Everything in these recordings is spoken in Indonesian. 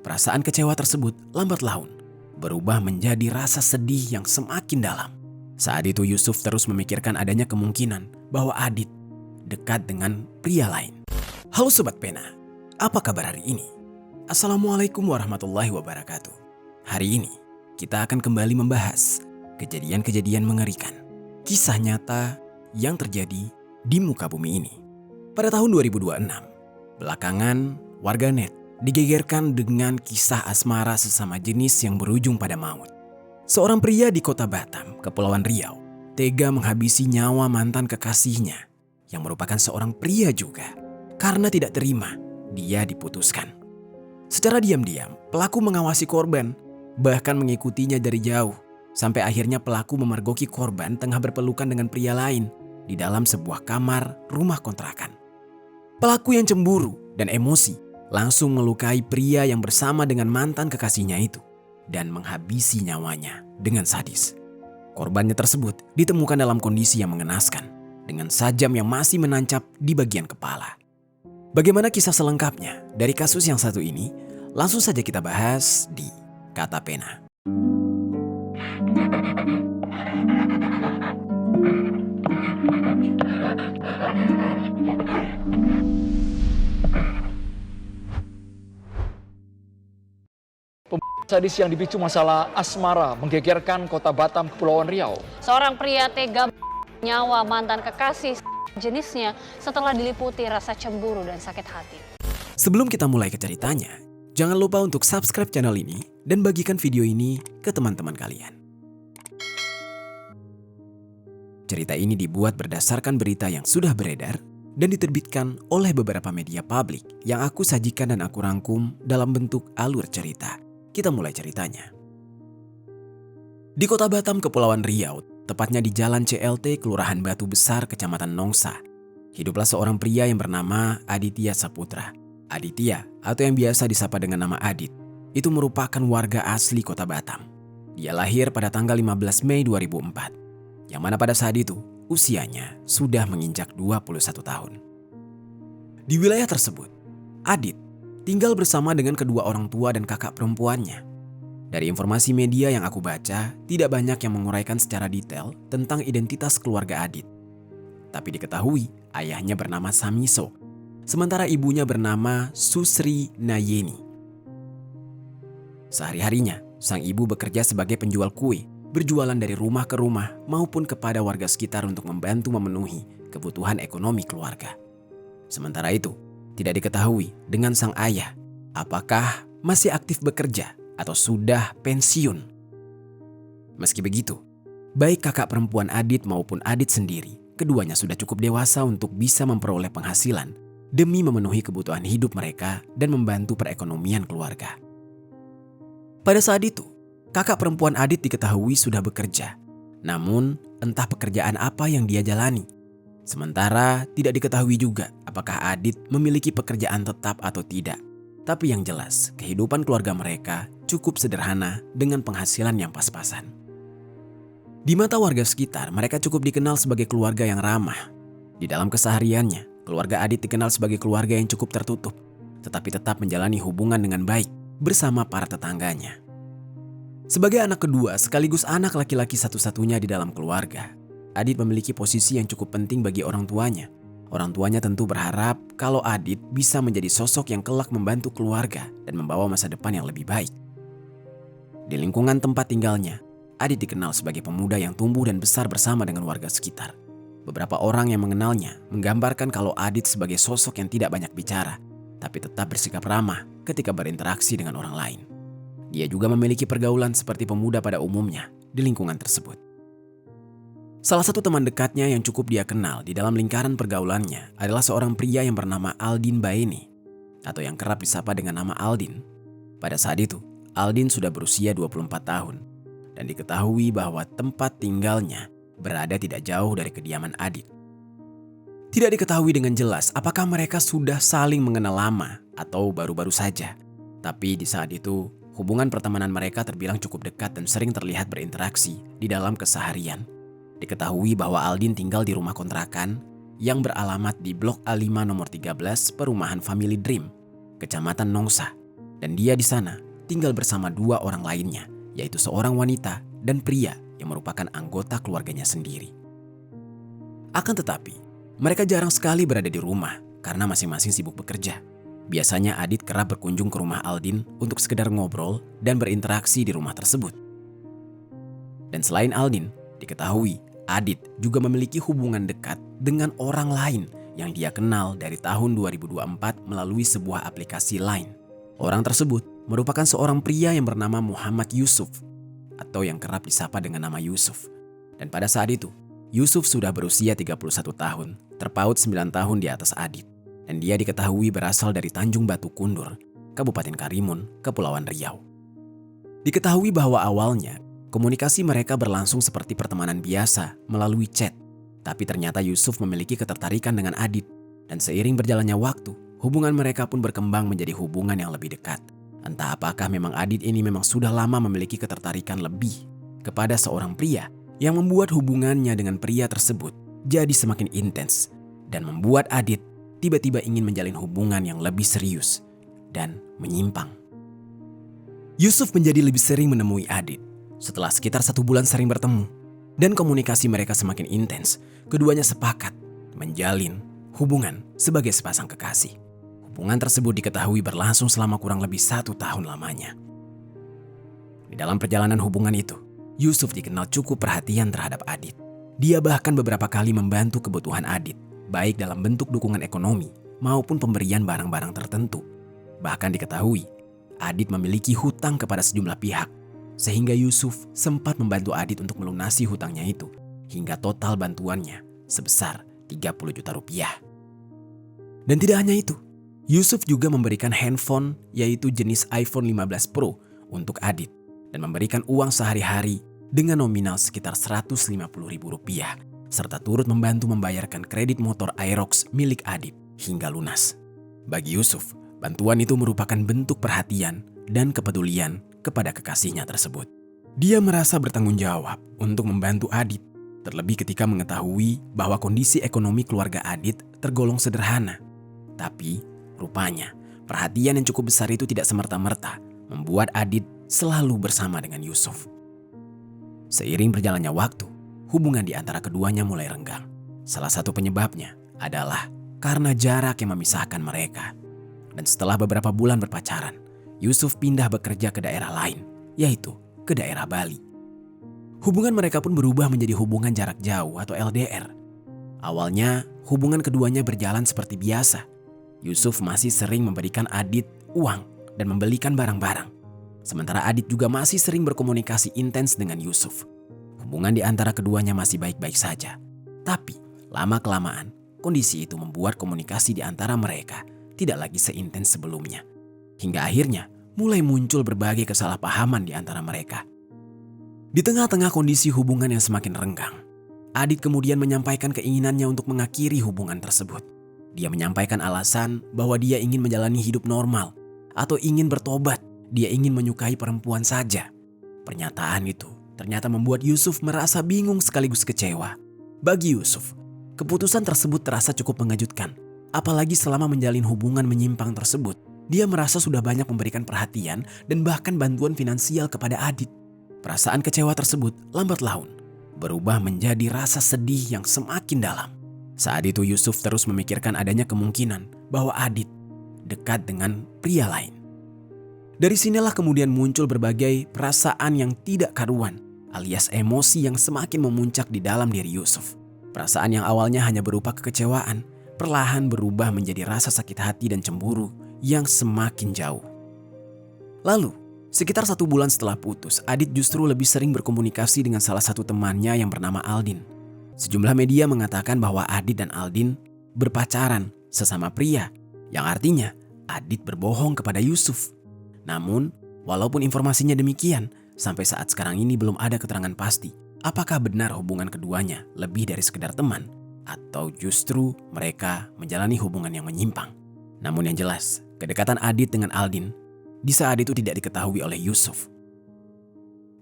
perasaan kecewa tersebut lambat laun berubah menjadi rasa sedih yang semakin dalam. Saat itu Yusuf terus memikirkan adanya kemungkinan bahwa Adit dekat dengan pria lain. Halo Sobat Pena, apa kabar hari ini? Assalamualaikum warahmatullahi wabarakatuh. Hari ini kita akan kembali membahas kejadian-kejadian mengerikan, kisah nyata yang terjadi di muka bumi ini. Pada tahun 2026, belakangan warganet digegerkan dengan kisah asmara sesama jenis yang berujung pada maut. Seorang pria di kota Batam, Kepulauan Riau, tega menghabisi nyawa mantan kekasihnya yang merupakan seorang pria juga karena tidak terima dia diputuskan. Secara diam-diam, pelaku mengawasi korban, bahkan mengikutinya dari jauh, sampai akhirnya pelaku memergoki korban tengah berpelukan dengan pria lain di dalam sebuah kamar rumah kontrakan. Pelaku yang cemburu dan emosi langsung melukai pria yang bersama dengan mantan kekasihnya itu dan menghabisi nyawanya dengan sadis. Korbannya tersebut ditemukan dalam kondisi yang mengenaskan dengan sajam yang masih menancap di bagian kepala. Bagaimana kisah selengkapnya dari kasus yang satu ini? Langsung saja kita bahas di Kata Pena. Sadis yang dipicu masalah asmara menggegerkan kota Batam, Kepulauan Riau. Seorang pria tega nyawa mantan kekasih jenisnya setelah diliputi rasa cemburu dan sakit hati. Sebelum kita mulai ke ceritanya, jangan lupa untuk subscribe channel ini dan bagikan video ini ke teman-teman kalian. Cerita ini dibuat berdasarkan berita yang sudah beredar dan diterbitkan oleh beberapa media publik yang aku sajikan dan aku rangkum dalam bentuk alur cerita. Kita mulai ceritanya. Di kota Batam, Kepulauan Riau, tepatnya di Jalan CLT, Kelurahan Batu Besar, Kecamatan Nongsa, hiduplah seorang pria yang bernama Aditya Saputra. Aditya, atau yang biasa disapa dengan nama Adit, itu merupakan warga asli kota Batam. Dia lahir pada tanggal 15 Mei 2004, yang mana pada saat itu usianya sudah menginjak 21 tahun. Di wilayah tersebut, Adit tinggal bersama dengan kedua orang tua dan kakak perempuannya. Dari informasi media yang aku baca, tidak banyak yang menguraikan secara detail tentang identitas keluarga Adit. Tapi diketahui ayahnya bernama Samiso, sementara ibunya bernama Susri Nayeni. Sehari-harinya, sang ibu bekerja sebagai penjual kue, berjualan dari rumah ke rumah maupun kepada warga sekitar untuk membantu memenuhi kebutuhan ekonomi keluarga. Sementara itu, tidak diketahui dengan sang ayah apakah masih aktif bekerja atau sudah pensiun. Meski begitu, baik kakak perempuan Adit maupun Adit sendiri, keduanya sudah cukup dewasa untuk bisa memperoleh penghasilan demi memenuhi kebutuhan hidup mereka dan membantu perekonomian keluarga. Pada saat itu, kakak perempuan Adit diketahui sudah bekerja, namun entah pekerjaan apa yang dia jalani. Sementara tidak diketahui juga apakah Adit memiliki pekerjaan tetap atau tidak. Tapi yang jelas, kehidupan keluarga mereka cukup sederhana dengan penghasilan yang pas-pasan. Di mata warga sekitar, mereka cukup dikenal sebagai keluarga yang ramah. Di dalam kesehariannya, keluarga Adit dikenal sebagai keluarga yang cukup tertutup, tetapi tetap menjalani hubungan dengan baik bersama para tetangganya. Sebagai anak kedua sekaligus anak laki-laki satu-satunya di dalam keluarga, Adit memiliki posisi yang cukup penting bagi orang tuanya. Orang tuanya tentu berharap kalau Adit bisa menjadi sosok yang kelak membantu keluarga dan membawa masa depan yang lebih baik. Di lingkungan tempat tinggalnya, Adit dikenal sebagai pemuda yang tumbuh dan besar bersama dengan warga sekitar. Beberapa orang yang mengenalnya menggambarkan kalau Adit sebagai sosok yang tidak banyak bicara, tapi tetap bersikap ramah ketika berinteraksi dengan orang lain. Dia juga memiliki pergaulan seperti pemuda pada umumnya di lingkungan tersebut. Salah satu teman dekatnya yang cukup dia kenal di dalam lingkaran pergaulannya adalah seorang pria yang bernama Aldin Baeni, atau yang kerap disapa dengan nama Aldin. Pada saat itu, Aldin sudah berusia 24 tahun dan diketahui bahwa tempat tinggalnya berada tidak jauh dari kediaman Adit. Tidak diketahui dengan jelas apakah mereka sudah saling mengenal lama atau baru-baru saja. Tapi di saat itu, hubungan pertemanan mereka terbilang cukup dekat dan sering terlihat berinteraksi di dalam keseharian. Diketahui bahwa Aldin tinggal di rumah kontrakan yang beralamat di Blok A5 nomor 13 Perumahan Family Dream, Kecamatan Nongsa. Dan dia di sana tinggal bersama 2 orang lainnya, yaitu seorang wanita dan pria yang merupakan anggota keluarganya sendiri. Akan tetapi, mereka jarang sekali berada di rumah karena masing-masing sibuk bekerja. Biasanya Adit kerap berkunjung ke rumah Aldin untuk sekedar ngobrol dan berinteraksi di rumah tersebut. Dan selain Aldin, diketahui Adit juga memiliki hubungan dekat dengan orang lain yang dia kenal dari tahun 2024 melalui sebuah aplikasi Line. Orang tersebut merupakan seorang pria yang bernama Muhammad Yusuf atau yang kerap disapa dengan nama Yusuf. Dan pada saat itu, Yusuf sudah berusia 31 tahun, terpaut 9 tahun di atas Adit. Dan dia diketahui berasal dari Tanjung Batu Kundur, Kabupaten Karimun, Kepulauan Riau. Diketahui bahwa awalnya komunikasi mereka berlangsung seperti pertemanan biasa melalui chat. Tapi ternyata Yusuf memiliki ketertarikan dengan Adit. Dan seiring berjalannya waktu, hubungan mereka pun berkembang menjadi hubungan yang lebih dekat. Entah apakah memang Adit ini memang sudah lama memiliki ketertarikan lebih kepada seorang pria yang membuat hubungannya dengan pria tersebut jadi semakin intens dan membuat Adit tiba-tiba ingin menjalin hubungan yang lebih serius dan menyimpang. Yusuf menjadi lebih sering menemui Adit. Setelah sekitar 1 bulan sering bertemu dan komunikasi mereka semakin intens, keduanya sepakat menjalin hubungan sebagai sepasang kekasih. Hubungan tersebut diketahui berlangsung selama kurang lebih 1 tahun lamanya. Di dalam perjalanan hubungan itu, Yusuf dikenal cukup perhatian terhadap Adit. Dia bahkan beberapa kali membantu kebutuhan Adit, baik dalam bentuk dukungan ekonomi maupun pemberian barang-barang tertentu. Bahkan diketahui, Adit memiliki hutang kepada sejumlah pihak, sehingga Yusuf sempat membantu Adit untuk melunasi hutangnya itu, hingga total bantuannya sebesar 30 juta rupiah. Dan tidak hanya itu, Yusuf juga memberikan handphone yaitu jenis iPhone 15 Pro untuk Adit dan memberikan uang sehari-hari dengan nominal sekitar 150 ribu rupiah serta turut membantu membayarkan kredit motor Aerox milik Adit hingga lunas. Bagi Yusuf, bantuan itu merupakan bentuk perhatian dan kepedulian kepada kekasihnya tersebut. Dia merasa bertanggung jawab untuk membantu Adit, terlebih ketika mengetahui bahwa kondisi ekonomi keluarga Adit tergolong sederhana. Tapi rupanya perhatian yang cukup besar itu tidak semerta-merta membuat Adit selalu bersama dengan Yusuf. Seiring berjalannya waktu, hubungan di antara keduanya mulai renggang. Salah satu penyebabnya adalah karena jarak yang memisahkan mereka. Dan setelah beberapa bulan berpacaran, Yusuf pindah bekerja ke daerah lain, yaitu ke daerah Bali. Hubungan mereka pun berubah menjadi hubungan jarak jauh atau LDR. Awalnya, hubungan keduanya berjalan seperti biasa. Yusuf masih sering memberikan Adit uang dan membelikan barang-barang. Sementara Adit juga masih sering berkomunikasi intens dengan Yusuf. Hubungan di antara keduanya masih baik-baik saja. Tapi, lama-kelamaan, kondisi itu membuat komunikasi di antara mereka tidak lagi seintens sebelumnya. Hingga akhirnya, mulai muncul berbagai kesalahpahaman di antara mereka. Di tengah-tengah kondisi hubungan yang semakin renggang, Adit kemudian menyampaikan keinginannya untuk mengakhiri hubungan tersebut. Dia menyampaikan alasan bahwa dia ingin menjalani hidup normal atau ingin bertobat. Dia ingin menyukai perempuan saja. Pernyataan itu ternyata membuat Yusuf merasa bingung sekaligus kecewa. Bagi Yusuf, keputusan tersebut terasa cukup mengejutkan. Apalagi selama menjalin hubungan menyimpang tersebut, dia merasa sudah banyak memberikan perhatian dan bahkan bantuan finansial kepada Adit. Perasaan kecewa tersebut lambat laun berubah menjadi rasa sedih yang semakin dalam. Saat itu Yusuf terus memikirkan adanya kemungkinan bahwa Adit dekat dengan pria lain. Dari sinilah kemudian muncul berbagai perasaan yang tidak karuan, alias emosi yang semakin memuncak di dalam diri Yusuf. Perasaan yang awalnya hanya berupa kekecewaan, perlahan berubah menjadi rasa sakit hati dan cemburu yang semakin jauh. Lalu, sekitar 1 bulan setelah putus, Adit justru lebih sering berkomunikasi dengan salah satu temannya yang bernama Aldin. Sejumlah media mengatakan bahwa Adit dan Aldin berpacaran sesama pria, yang artinya Adit berbohong kepada Yusuf. Namun, walaupun informasinya demikian, sampai saat sekarang ini belum ada keterangan pasti apakah benar hubungan keduanya lebih dari sekedar teman atau justru mereka menjalani hubungan yang menyimpang. Namun yang jelas, kedekatan Adit dengan Aldin di saat itu tidak diketahui oleh Yusuf.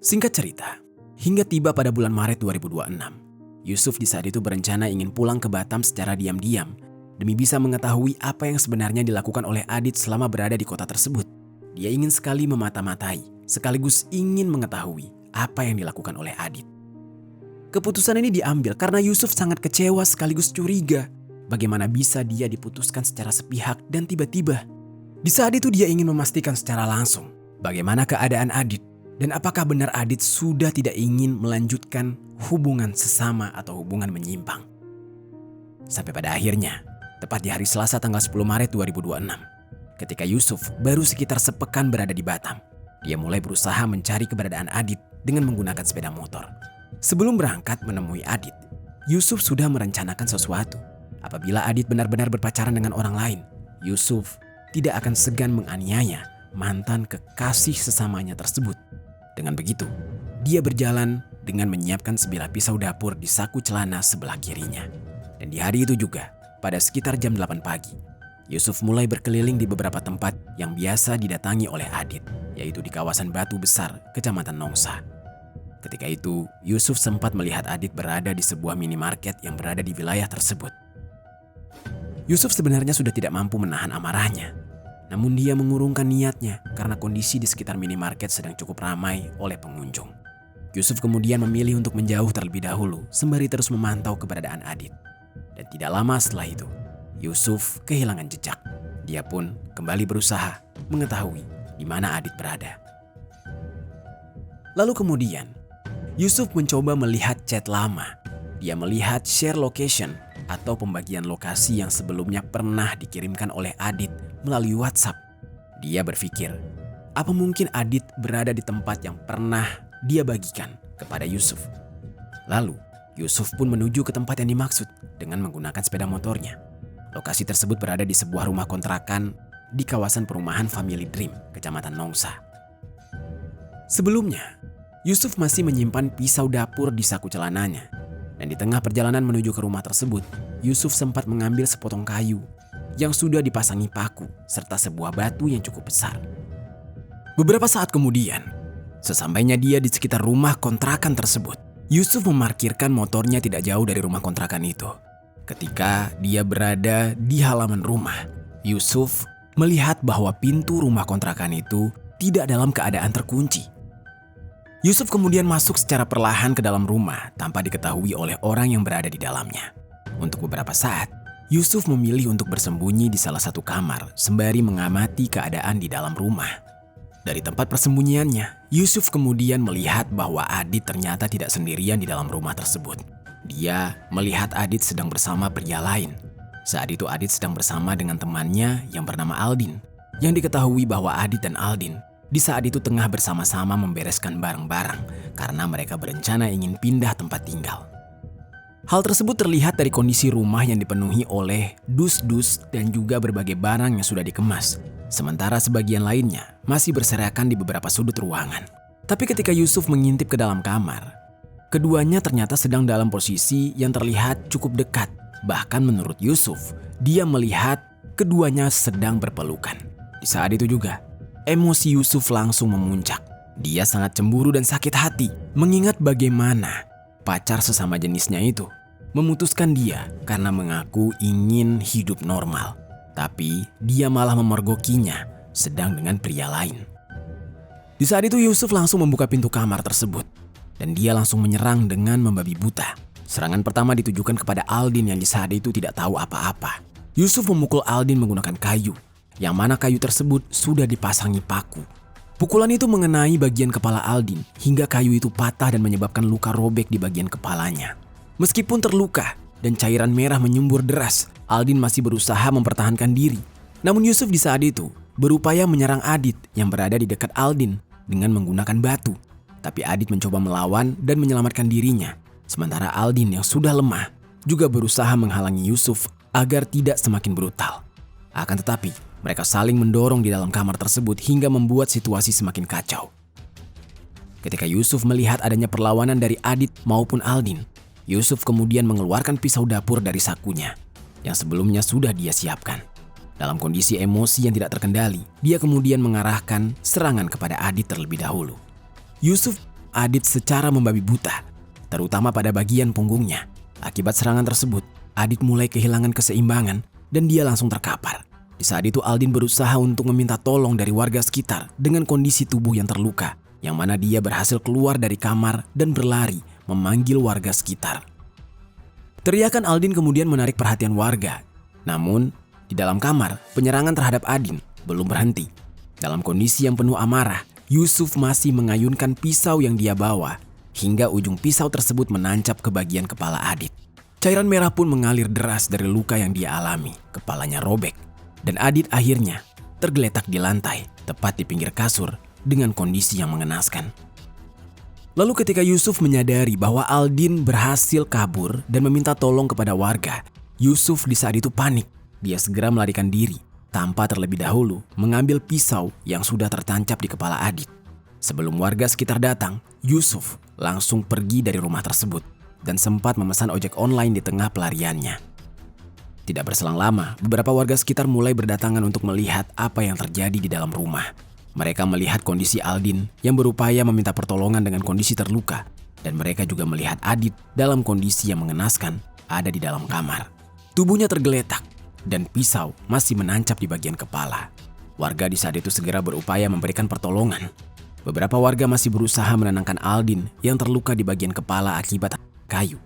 Singkat cerita, hingga tiba pada bulan Maret 2026, Yusuf di saat itu berencana ingin pulang ke Batam secara diam-diam demi bisa mengetahui apa yang sebenarnya dilakukan oleh Adit selama berada di kota tersebut. Dia ingin sekali memata-matai, sekaligus ingin mengetahui apa yang dilakukan oleh Adit. Keputusan ini diambil karena Yusuf sangat kecewa sekaligus curiga. Bagaimana bisa dia diputuskan secara sepihak dan tiba-tiba. Di saat itu dia ingin memastikan secara langsung bagaimana keadaan Adit dan apakah benar Adit sudah tidak ingin melanjutkan hubungan sesama atau hubungan menyimpang. Sampai pada akhirnya, tepat di hari Selasa tanggal 10 Maret 2026, ketika Yusuf baru sekitar sepekan berada di Batam, dia mulai berusaha mencari keberadaan Adit dengan menggunakan sepeda motor. Sebelum berangkat menemui Adit, Yusuf sudah merencanakan sesuatu. Apabila Adit benar-benar berpacaran dengan orang lain, Yusuf tidak akan segan menganiaya mantan kekasih sesamanya tersebut. Dengan begitu, dia berjalan dengan menyiapkan sebilah pisau dapur di saku celana sebelah kirinya. Dan di hari itu juga, pada sekitar jam 8 pagi, Yusuf mulai berkeliling di beberapa tempat yang biasa didatangi oleh Adit, yaitu di kawasan Batu Besar, Kecamatan Nongsa. Ketika itu, Yusuf sempat melihat Adit berada di sebuah minimarket yang berada di wilayah tersebut. Yusuf sebenarnya sudah tidak mampu menahan amarahnya. Namun dia mengurungkan niatnya karena kondisi di sekitar minimarket sedang cukup ramai oleh pengunjung. Yusuf kemudian memilih untuk menjauh terlebih dahulu sembari terus memantau keberadaan Adit. Dan tidak lama setelah itu, Yusuf kehilangan jejak. Dia pun kembali berusaha mengetahui di mana Adit berada. Lalu kemudian, Yusuf mencoba melihat chat lama. Dia melihat share location atau pembagian lokasi yang sebelumnya pernah dikirimkan oleh Adit melalui WhatsApp. Dia berpikir, apa mungkin Adit berada di tempat yang pernah dia bagikan kepada Yusuf? Lalu, Yusuf pun menuju ke tempat yang dimaksud dengan menggunakan sepeda motornya. Lokasi tersebut berada di sebuah rumah kontrakan di kawasan perumahan Family Dream, Kecamatan Nongsa. Sebelumnya, Yusuf masih menyimpan pisau dapur di saku celananya. Dan di tengah perjalanan menuju ke rumah tersebut, Yusuf sempat mengambil sepotong kayu yang sudah dipasangi paku serta sebuah batu yang cukup besar. Beberapa saat kemudian, sesampainya dia di sekitar rumah kontrakan tersebut, Yusuf memarkirkan motornya tidak jauh dari rumah kontrakan itu. Ketika dia berada di halaman rumah, Yusuf melihat bahwa pintu rumah kontrakan itu tidak dalam keadaan terkunci. Yusuf kemudian masuk secara perlahan ke dalam rumah tanpa diketahui oleh orang yang berada di dalamnya. Untuk beberapa saat, Yusuf memilih untuk bersembunyi di salah satu kamar sembari mengamati keadaan di dalam rumah. Dari tempat persembunyiannya, Yusuf kemudian melihat bahwa Adit ternyata tidak sendirian di dalam rumah tersebut. Dia melihat Adit sedang bersama pria lain. Saat itu Adit sedang bersama dengan temannya yang bernama Aldin. Yang diketahui bahwa Adit dan Aldin di saat itu tengah bersama-sama membereskan barang-barang karena mereka berencana ingin pindah tempat tinggal. Hal tersebut terlihat dari kondisi rumah yang dipenuhi oleh dus-dus dan juga berbagai barang yang sudah dikemas. Sementara sebagian lainnya masih berserakan di beberapa sudut ruangan. Tapi ketika Yusuf mengintip ke dalam kamar, keduanya ternyata sedang dalam posisi yang terlihat cukup dekat. Bahkan menurut Yusuf, dia melihat keduanya sedang berpelukan. Di saat itu juga, emosi Yusuf langsung memuncak. Dia sangat cemburu dan sakit hati mengingat bagaimana pacar sesama jenisnya itu memutuskan dia karena mengaku ingin hidup normal. Tapi dia malah memergokinya sedang dengan pria lain. Di saat itu Yusuf langsung membuka pintu kamar tersebut dan dia langsung menyerang dengan membabi buta. Serangan pertama ditujukan kepada Aldin yang di saat itu tidak tahu apa-apa. Yusuf memukul Aldin menggunakan kayu, yang mana kayu tersebut sudah dipasangi paku. Pukulan itu mengenai bagian kepala Aldin hingga kayu itu patah dan menyebabkan luka robek di bagian kepalanya. Meskipun terluka dan cairan merah menyembur deras, Aldin masih berusaha mempertahankan diri. Namun Yusuf di saat itu berupaya menyerang Adit yang berada di dekat Aldin dengan menggunakan batu. Tapi Adit mencoba melawan dan menyelamatkan dirinya. Sementara Aldin yang sudah lemah juga berusaha menghalangi Yusuf agar tidak semakin brutal. Akan tetapi, mereka saling mendorong di dalam kamar tersebut hingga membuat situasi semakin kacau. Ketika Yusuf melihat adanya perlawanan dari Adit maupun Aldin, Yusuf kemudian mengeluarkan pisau dapur dari sakunya yang sebelumnya sudah dia siapkan. Dalam kondisi emosi yang tidak terkendali, dia kemudian mengarahkan serangan kepada Adit terlebih dahulu. Yusuf Adit secara membabi buta, terutama pada bagian punggungnya. Akibat serangan tersebut, Adit mulai kehilangan keseimbangan dan dia langsung terkapar. Di Di saat itu Aldin berusaha untuk meminta tolong dari warga sekitar dengan kondisi tubuh yang terluka, yang mana dia berhasil keluar dari kamar dan berlari memanggil warga sekitar. Teriakan Aldin kemudian menarik perhatian warga. Namun, di dalam kamar, penyerangan terhadap Adin belum berhenti. Dalam kondisi yang penuh amarah, Yusuf masih mengayunkan pisau yang dia bawa, hingga ujung pisau tersebut menancap ke bagian kepala Adit. Cairan merah pun mengalir deras dari luka yang dia alami, kepalanya robek. Dan Adit akhirnya tergeletak di lantai, tepat di pinggir kasur dengan kondisi yang mengenaskan. Lalu ketika Yusuf menyadari bahwa Aldin berhasil kabur dan meminta tolong kepada warga, Yusuf di saat itu panik. Dia segera melarikan diri tanpa terlebih dahulu mengambil pisau yang sudah tertancap di kepala Adit. Sebelum warga sekitar datang, Yusuf langsung pergi dari rumah tersebut dan sempat memesan ojek online di tengah pelariannya. Tidak berselang lama, beberapa warga sekitar mulai berdatangan untuk melihat apa yang terjadi di dalam rumah. Mereka melihat kondisi Aldin yang berupaya meminta pertolongan dengan kondisi terluka, dan mereka juga melihat Adit dalam kondisi yang mengenaskan ada di dalam kamar. Tubuhnya tergeletak dan pisau masih menancap di bagian kepala. Warga di saat itu segera berupaya memberikan pertolongan. Beberapa warga masih berusaha menenangkan Aldin yang terluka di bagian kepala akibat kayu.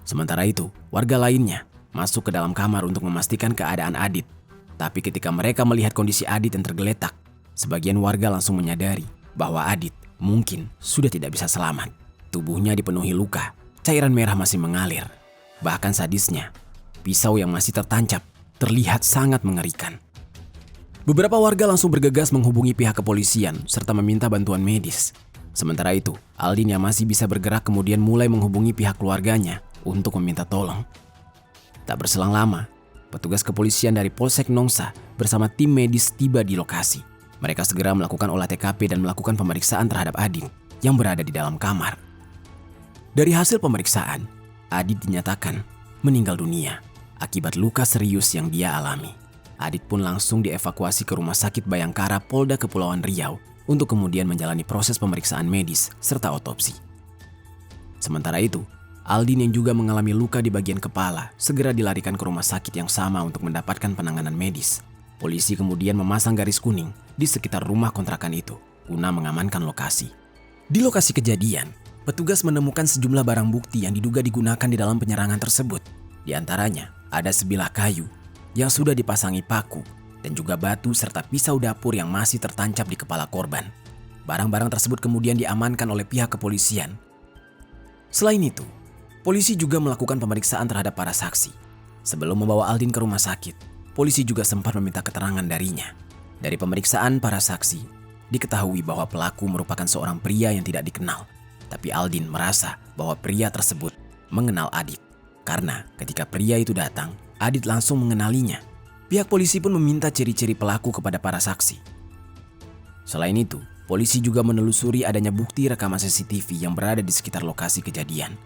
Sementara itu, warga lainnya masuk ke dalam kamar untuk memastikan keadaan Adit. Tapi ketika mereka melihat kondisi Adit yang tergeletak, sebagian warga langsung menyadari bahwa Adit mungkin sudah tidak bisa selamat. Tubuhnya dipenuhi luka, cairan merah masih mengalir. Bahkan sadisnya, pisau yang masih tertancap terlihat sangat mengerikan. Beberapa warga langsung bergegas menghubungi pihak kepolisian serta meminta bantuan medis. Sementara itu, Aldin yang masih bisa bergerak kemudian mulai menghubungi pihak keluarganya untuk meminta tolong. Tak berselang lama, petugas kepolisian dari Polsek Nongsa bersama tim medis tiba di lokasi. Mereka segera melakukan olah TKP dan melakukan pemeriksaan terhadap Adit yang berada di dalam kamar. Dari hasil pemeriksaan, Adit dinyatakan meninggal dunia akibat luka serius yang dia alami. Adit pun langsung dievakuasi ke Rumah Sakit Bayangkara Polda Kepulauan Riau untuk kemudian menjalani proses pemeriksaan medis serta otopsi. Sementara itu, Aldin yang juga mengalami luka di bagian kepala segera dilarikan ke rumah sakit yang sama untuk mendapatkan penanganan medis. Polisi kemudian memasang garis kuning di sekitar rumah kontrakan itu guna mengamankan lokasi. Di lokasi kejadian, petugas menemukan sejumlah barang bukti yang diduga digunakan di dalam penyerangan tersebut. Di antaranya ada sebilah kayu yang sudah dipasangi paku dan juga batu serta pisau dapur yang masih tertancap di kepala korban. Barang-barang tersebut kemudian diamankan oleh pihak kepolisian. Selain itu, polisi juga melakukan pemeriksaan terhadap para saksi. Sebelum membawa Aldin ke rumah sakit, polisi juga sempat meminta keterangan darinya. Dari pemeriksaan para saksi, diketahui bahwa pelaku merupakan seorang pria yang tidak dikenal. Tapi Aldin merasa bahwa pria tersebut mengenal Adit. Karena ketika pria itu datang, Adit langsung mengenalinya. Pihak polisi pun meminta ciri-ciri pelaku kepada para saksi. Selain itu, polisi juga menelusuri adanya bukti rekaman CCTV yang berada di sekitar lokasi kejadian.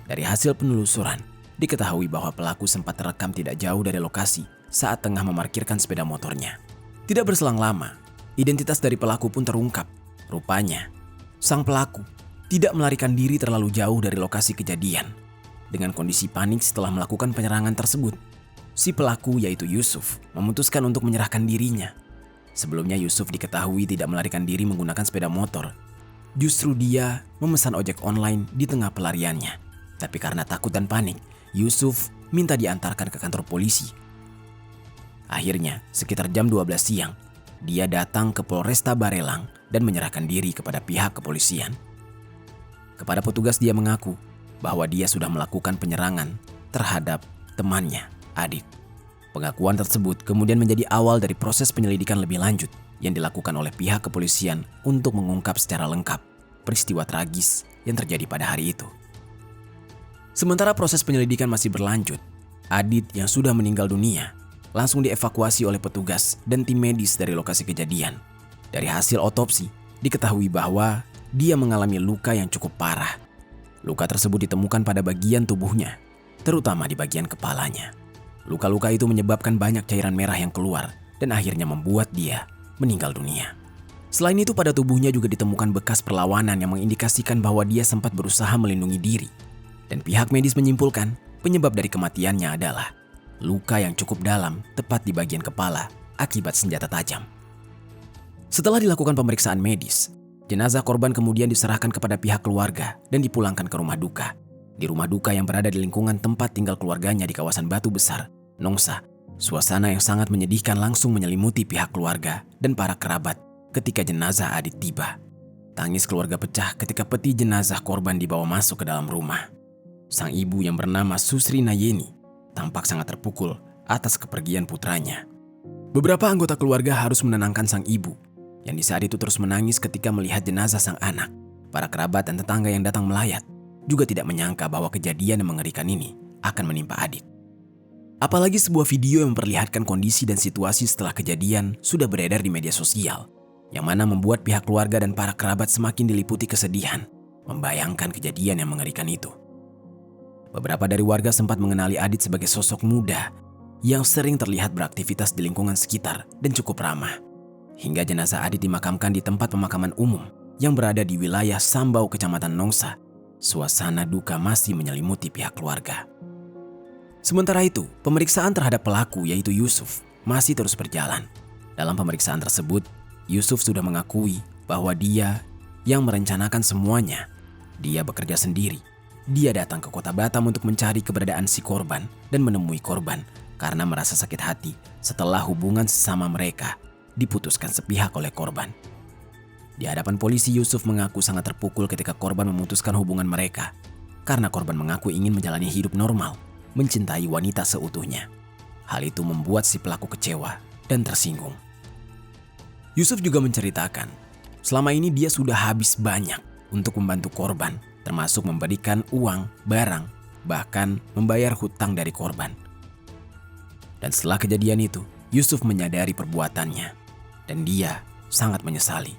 Dari hasil penelusuran, diketahui bahwa pelaku sempat terekam tidak jauh dari lokasi saat tengah memarkirkan sepeda motornya. Tidak berselang lama, identitas dari pelaku pun terungkap. Rupanya, sang pelaku tidak melarikan diri terlalu jauh dari lokasi kejadian. Dengan kondisi panik setelah melakukan penyerangan tersebut, si pelaku yaitu Yusuf memutuskan untuk menyerahkan dirinya. Sebelumnya Yusuf diketahui tidak melarikan diri menggunakan sepeda motor. Justru dia memesan ojek online di tengah pelariannya. Tapi karena takut dan panik, Yusuf minta diantarkan ke kantor polisi. Akhirnya, sekitar jam 12 siang, dia datang ke Polresta Barelang dan menyerahkan diri kepada pihak kepolisian. Kepada petugas dia mengaku bahwa dia sudah melakukan penyerangan terhadap temannya, Adit. Pengakuan tersebut kemudian menjadi awal dari proses penyelidikan lebih lanjut yang dilakukan oleh pihak kepolisian untuk mengungkap secara lengkap peristiwa tragis yang terjadi pada hari itu. Sementara proses penyelidikan masih berlanjut, Adit yang sudah meninggal dunia langsung dievakuasi oleh petugas dan tim medis dari lokasi kejadian. Dari hasil otopsi, diketahui bahwa dia mengalami luka yang cukup parah. Luka tersebut ditemukan pada bagian tubuhnya, terutama di bagian kepalanya. Luka-luka itu menyebabkan banyak cairan merah yang keluar dan akhirnya membuat dia meninggal dunia. Selain itu, pada tubuhnya juga ditemukan bekas perlawanan yang mengindikasikan bahwa dia sempat berusaha melindungi diri. Dan pihak medis menyimpulkan penyebab dari kematiannya adalah luka yang cukup dalam tepat di bagian kepala akibat senjata tajam. Setelah dilakukan pemeriksaan medis, jenazah korban kemudian diserahkan kepada pihak keluarga dan dipulangkan ke rumah duka. Di rumah duka yang berada di lingkungan tempat tinggal keluarganya di kawasan Batu Besar, Nongsa, suasana yang sangat menyedihkan langsung menyelimuti pihak keluarga dan para kerabat ketika jenazah Adit tiba. Tangis keluarga pecah ketika peti jenazah korban dibawa masuk ke dalam rumah. Sang ibu yang bernama Susri Nayeni tampak sangat terpukul atas kepergian putranya. Beberapa anggota keluarga harus menenangkan sang ibu, yang di saat itu terus menangis ketika melihat jenazah sang anak. Para kerabat dan tetangga yang datang melayat juga tidak menyangka bahwa kejadian yang mengerikan ini akan menimpa Adit. Apalagi sebuah video yang memperlihatkan kondisi dan situasi setelah kejadian sudah beredar di media sosial, yang mana membuat pihak keluarga dan para kerabat semakin diliputi kesedihan membayangkan kejadian yang mengerikan itu. Beberapa dari warga sempat mengenali Adit sebagai sosok muda yang sering terlihat beraktivitas di lingkungan sekitar dan cukup ramah. Hingga jenazah Adit dimakamkan di tempat pemakaman umum yang berada di wilayah Sambau, Kecamatan Nongsa, suasana duka masih menyelimuti pihak keluarga. Sementara itu, pemeriksaan terhadap pelaku yaitu Yusuf masih terus berjalan. Dalam pemeriksaan tersebut, Yusuf sudah mengakui bahwa dia yang merencanakan semuanya. Dia bekerja sendiri. Dia datang ke kota Batam untuk mencari keberadaan si korban dan menemui korban karena merasa sakit hati setelah hubungan sesama mereka diputuskan sepihak oleh korban. Di hadapan polisi, Yusuf mengaku sangat terpukul ketika korban memutuskan hubungan mereka karena korban mengaku ingin menjalani hidup normal, mencintai wanita seutuhnya. Hal itu membuat si pelaku kecewa dan tersinggung. Yusuf juga menceritakan, selama ini dia sudah habis banyak untuk membantu korban, termasuk memberikan uang, barang, bahkan membayar hutang dari korban. Dan setelah kejadian itu, Yusuf menyadari perbuatannya, dan dia sangat menyesali.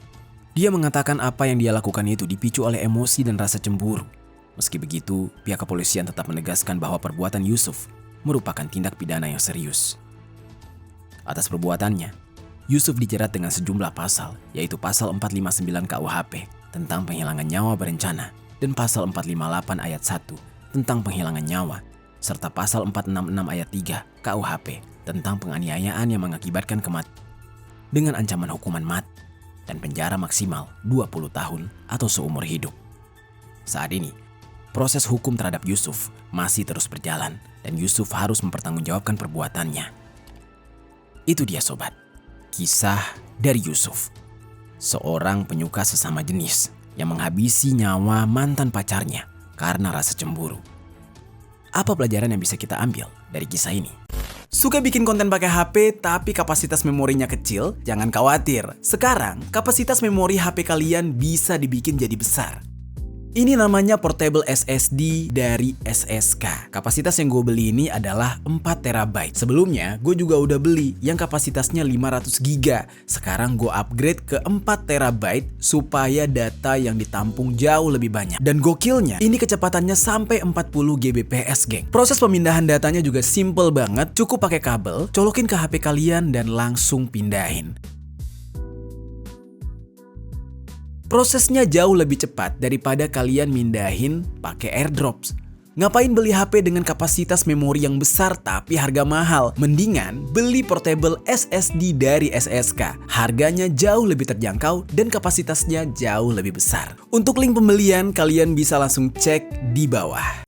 Dia mengatakan apa yang dia lakukan itu dipicu oleh emosi dan rasa cemburu. Meski begitu, pihak kepolisian tetap menegaskan bahwa perbuatan Yusuf merupakan tindak pidana yang serius. Atas perbuatannya, Yusuf dijerat dengan sejumlah pasal, yaitu pasal 459 KUHP tentang penghilangan nyawa berencana dan pasal 458 ayat 1 tentang penghilangan nyawa, serta pasal 466 ayat 3 KUHP tentang penganiayaan yang mengakibatkan kematian dengan ancaman hukuman mati dan penjara maksimal 20 tahun atau seumur hidup. Saat ini, proses hukum terhadap Yusuf masih terus berjalan dan Yusuf harus mempertanggungjawabkan perbuatannya. Itu dia sobat, kisah dari Yusuf, seorang penyuka sesama jenis yang menghabisi nyawa mantan pacarnya karena rasa cemburu. Apa pelajaran yang bisa kita ambil dari kisah ini? Suka bikin konten pakai HP tapi kapasitas memorinya kecil? Jangan khawatir. Sekarang kapasitas memori HP kalian bisa dibikin jadi besar. Ini namanya portable SSD dari SSK. Kapasitas yang gue beli ini adalah 4 TB. Sebelumnya gue juga udah beli yang kapasitasnya 500 GB. Sekarang gue upgrade ke 4 TB supaya data yang ditampung jauh lebih banyak. Dan gokilnya, ini kecepatannya sampai 40 Gbps, geng. Proses pemindahan datanya juga simple banget. Cukup pakai kabel, colokin ke HP kalian dan langsung pindahin. Prosesnya jauh lebih cepat daripada kalian mindahin pakai airdrops. Ngapain beli HP dengan kapasitas memori yang besar tapi harga mahal? Mendingan beli portable SSD dari SSK. Harganya jauh lebih terjangkau dan kapasitasnya jauh lebih besar. Untuk link pembelian kalian bisa langsung cek di bawah.